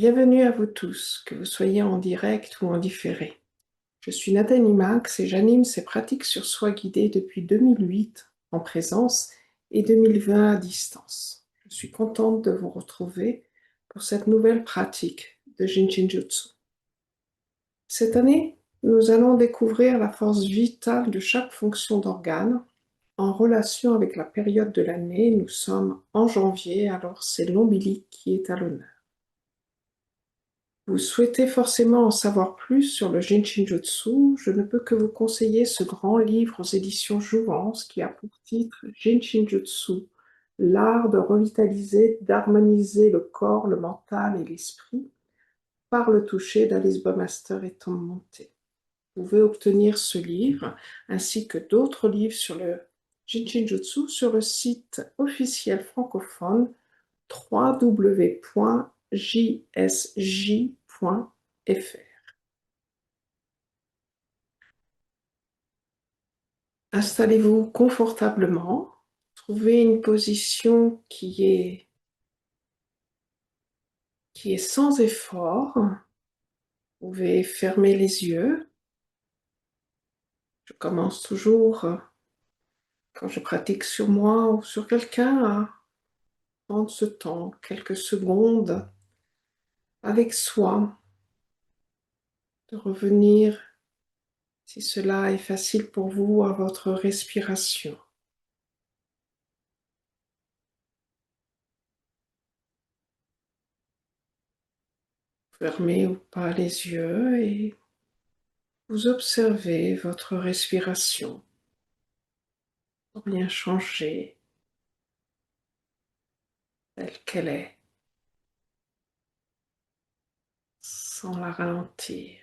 Bienvenue à vous tous, que vous soyez en direct ou en différé. Je suis Nathalie Max et j'anime ces pratiques sur soi guidées depuis 2008 en présence et 2020 à distance. Je suis contente de vous retrouver pour cette nouvelle pratique de Jinshin Jutsu. Cette année, nous allons découvrir la force vitale de chaque fonction d'organe en relation avec la période de l'année. Nous sommes en janvier, alors c'est l'ombilic qui est à l'honneur. Vous souhaitez forcément en savoir plus sur le Jinshin Jutsu, je ne peux que vous conseiller ce grand livre aux éditions Jouvence qui a pour titre Jinshin Jutsu, l'art de revitaliser, d'harmoniser le corps, le mental et l'esprit par le toucher d'Alice Baumeister et Tom Monté. Vous pouvez obtenir ce livre ainsi que d'autres livres sur le Jinshin Jutsu sur le site officiel francophone www.jsj.fr. Installez-vous confortablement, trouvez une position qui est sans effort. Vous pouvez fermer les yeux. Je commence toujours, quand je pratique sur moi ou sur quelqu'un, à prendre ce temps, quelques secondes, avec soi, de revenir, si cela est facile pour vous, à votre respiration. Fermez ou pas les yeux et vous observez votre respiration pour bien changer telle qu'elle est, sans la ralentir.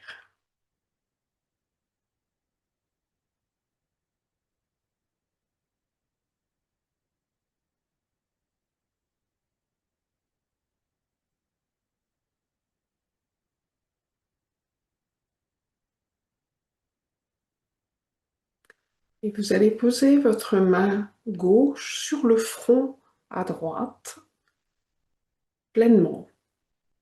Et vous allez poser votre main gauche sur le front à droite, pleinement.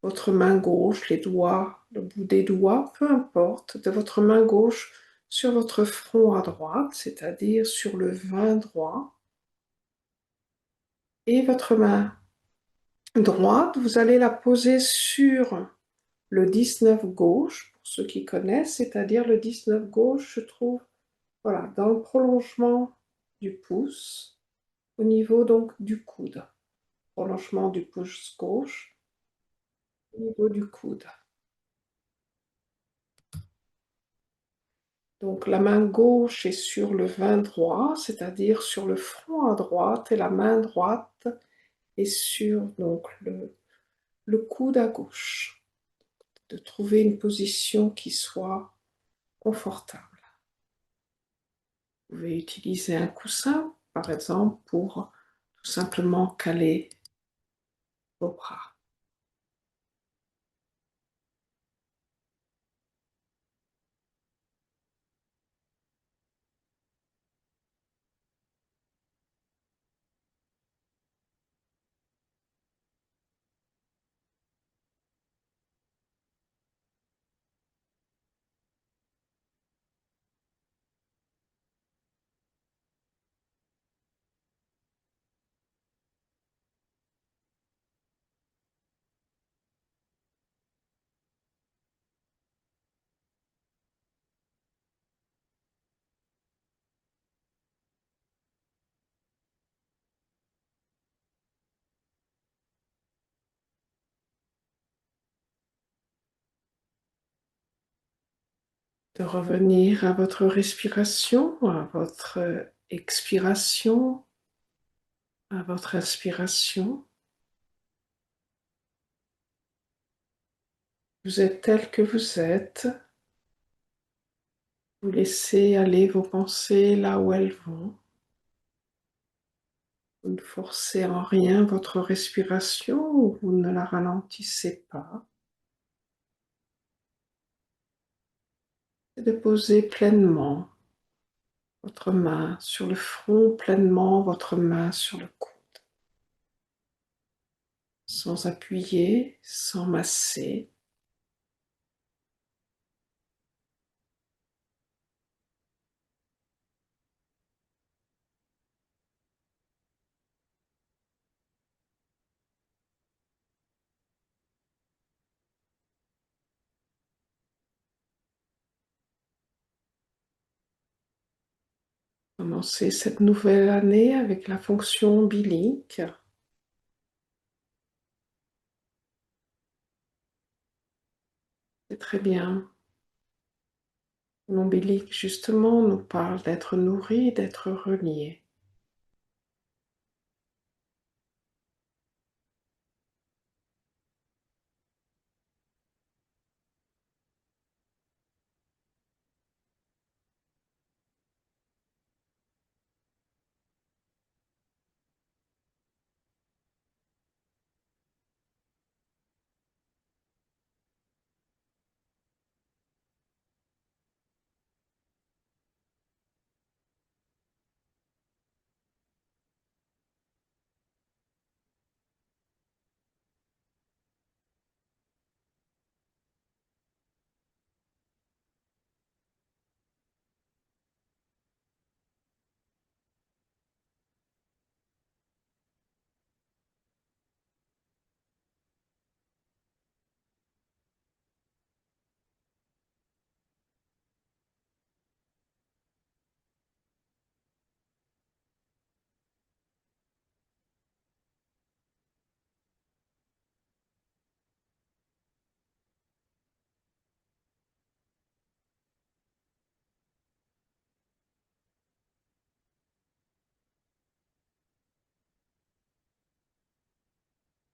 Votre main gauche, les doigts, le bout des doigts, peu importe, de votre main gauche sur votre front à droite, c'est-à-dire sur le 20 droit. Et votre main droite, vous allez la poser sur le 19 gauche, pour ceux qui connaissent, c'est-à-dire le 19 gauche se trouve voilà, dans le prolongement du pouce, au niveau donc du coude. Prolongement du pouce gauche, au niveau du coude. Donc la main gauche est sur le 20 droit, c'est-à-dire sur le front à droite, et la main droite est sur donc, le coude à gauche. De trouver une position qui soit confortable. Vous pouvez utiliser un coussin, par exemple, pour tout simplement caler vos bras. De revenir à votre respiration, à votre expiration, à votre inspiration. Vous êtes tel que vous êtes. Vous laissez aller vos pensées là où elles vont. Vous ne forcez en rien votre respiration ou vous ne la ralentissez pas. Et de poser pleinement votre main sur le front, pleinement votre main sur le cou. sans appuyer, sans masser. Commencer cette nouvelle année avec la fonction ombilique. C'est très bien. L'ombilique, justement, nous parle d'être nourri, d'être relié.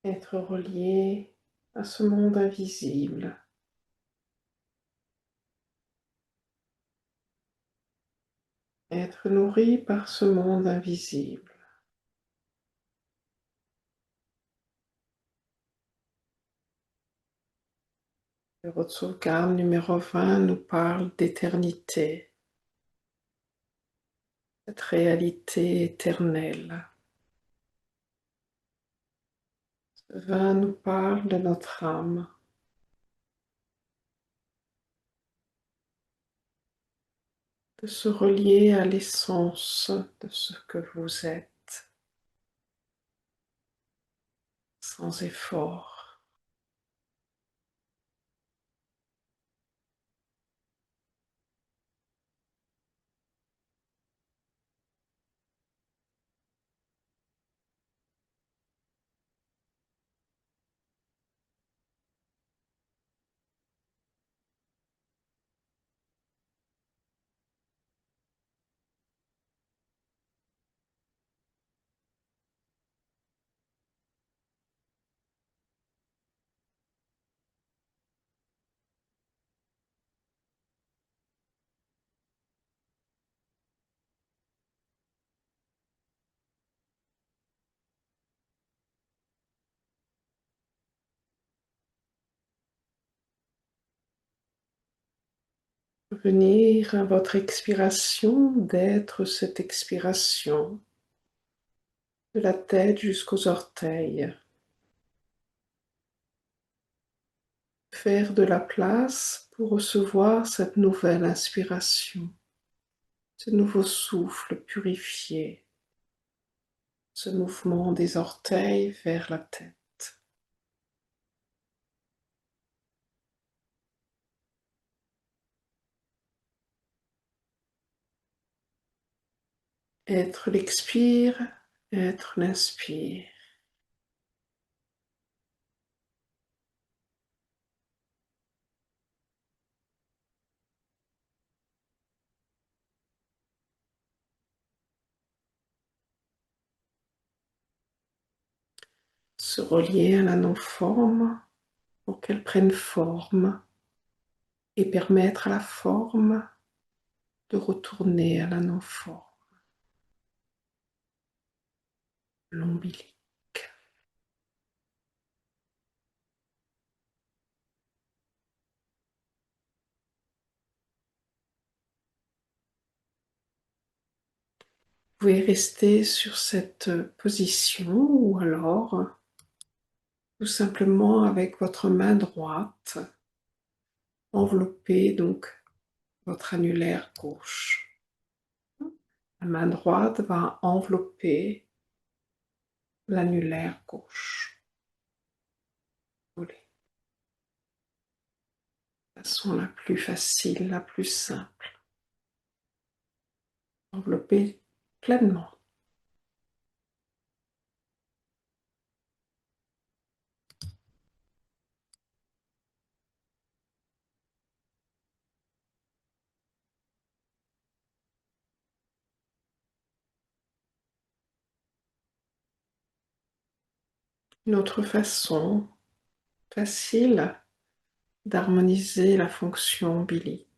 Être relié à ce monde invisible. Être nourri par ce monde invisible. Le votre sauvegarde numéro 20 nous parle d'éternité, cette réalité éternelle. Ce 20 nous parle de notre âme, de se relier à l'essence de ce que vous êtes, sans effort. Venir à votre expiration d'être cette expiration de la tête jusqu'aux orteils. Faire de la place pour recevoir cette nouvelle inspiration, ce nouveau souffle purifié, ce mouvement des orteils vers la tête. Être l'expire, être l'inspire. Se relier à la non-forme pour qu'elle prenne forme et permettre à la forme de retourner à la non-forme, l'ombilic. Vous pouvez rester sur cette position ou alors tout simplement avec votre main droite, enveloppez donc votre annulaire gauche. La main droite va envelopper l'annulaire gauche. Voilà. De façon la plus facile, la plus simple. Enveloppez pleinement. Une autre façon facile d'harmoniser la fonction ombilique.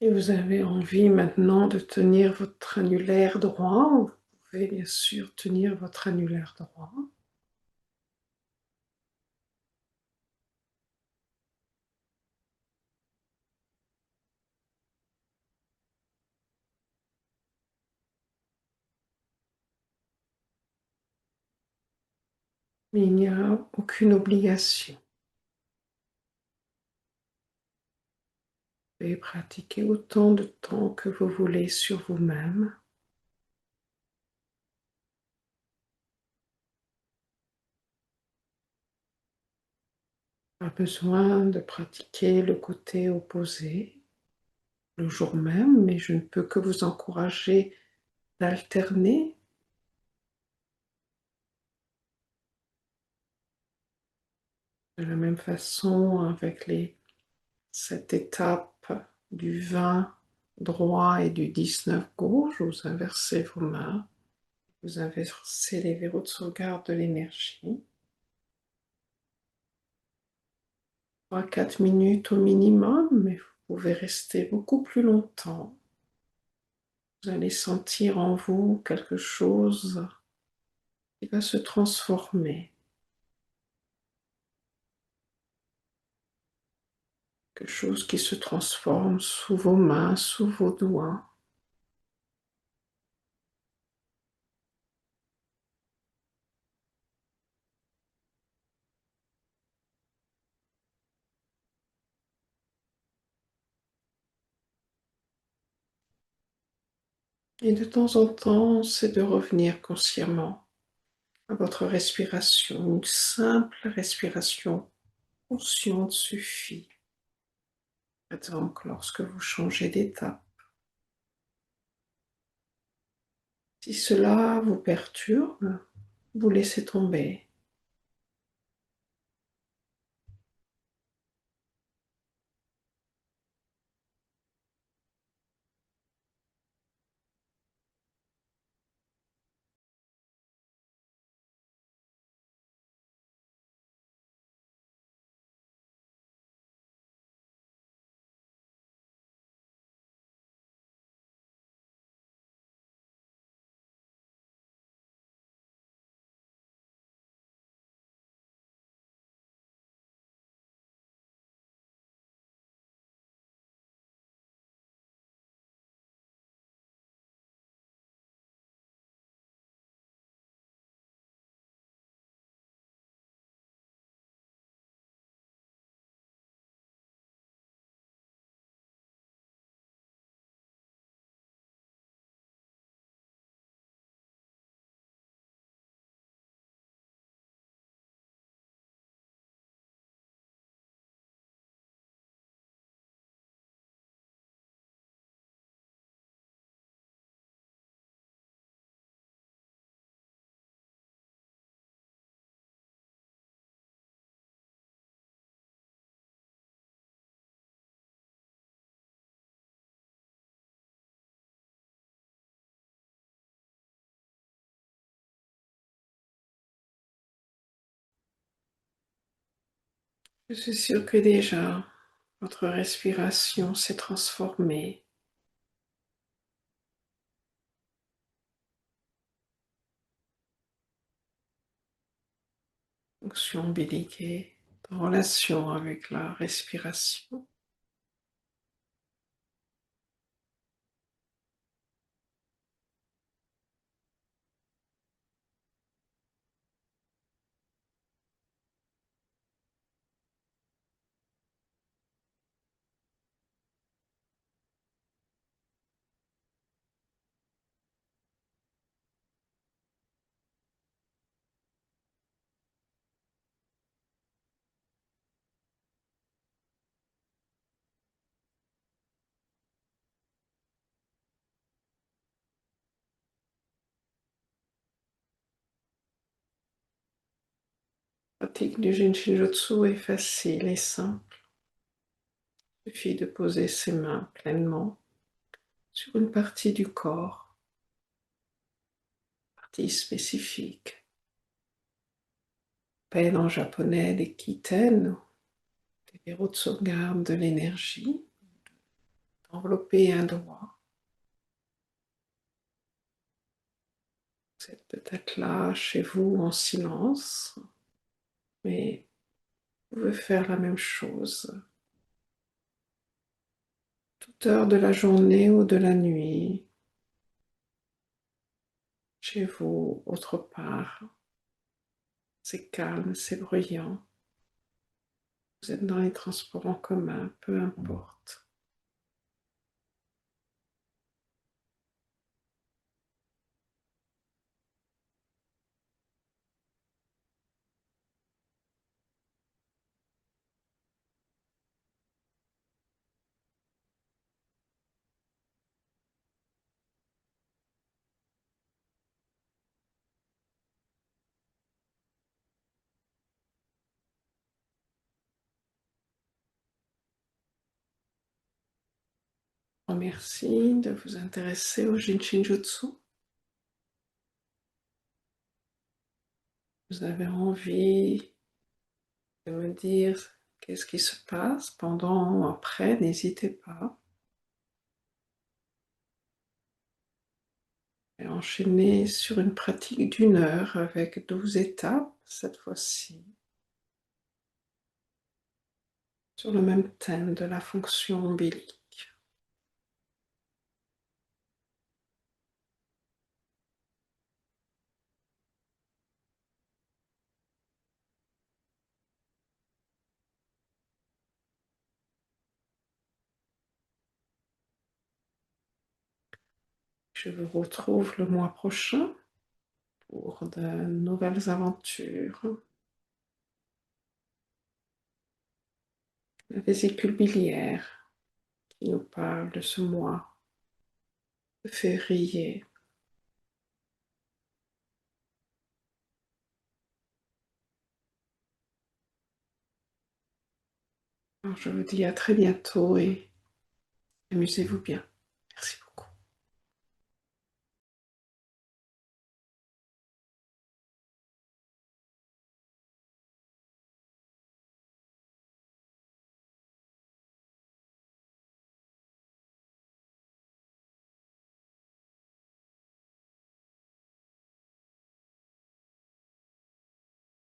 Et vous avez envie maintenant de tenir votre annulaire droit. Vous pouvez bien sûr tenir votre annulaire droit. Mais il n'y a aucune obligation. Vous pouvez pratiquer autant de temps que vous voulez sur vous-même. Pas besoin de pratiquer le côté opposé le jour même, mais je ne peux que vous encourager d'alterner de la même façon avec cette étape du 20 droit et du 19 gauche. Vous inversez vos mains, vous inversez les verrous de sauvegarde de l'énergie. 3-4 minutes au minimum, mais vous pouvez rester beaucoup plus longtemps. Vous allez sentir en vous quelque chose qui va se transformer. Quelque chose qui se transforme sous vos mains, sous vos doigts. Et de temps en temps, c'est de revenir consciemment à votre respiration. Une simple respiration consciente suffit. Par exemple, lorsque vous changez d'étape. Si cela vous perturbe, vous laissez tomber. Je suis sûre que déjà votre respiration s'est transformée. Fonction ombiliquée, en relation avec la respiration. La pratique du Jinshinjutsu est facile et simple. Il suffit de poser ses mains pleinement sur une partie du corps, partie spécifique. On appelle en japonais les kiten, des verrous de sauvegarde de l'énergie. Envelopper un doigt. Vous êtes peut-être là chez vous en silence, mais vous pouvez faire la même chose toute heure de la journée ou de la nuit, chez vous, autre part. C'est calme, c'est bruyant. Vous êtes dans les transports en commun, peu importe. Merci de vous intéresser au Jinshinjutsu. Vous avez envie de me dire qu'est-ce qui se passe pendant ou après, n'hésitez pas. Et enchaîner sur une pratique d'une heure avec 12 étapes cette fois-ci, sur le même thème de la fonction ombilique. Je vous retrouve le mois prochain pour de nouvelles aventures. La vésicule biliaire qui nous parle de ce mois de février. Alors je vous dis à très bientôt et amusez-vous bien. Merci beaucoup.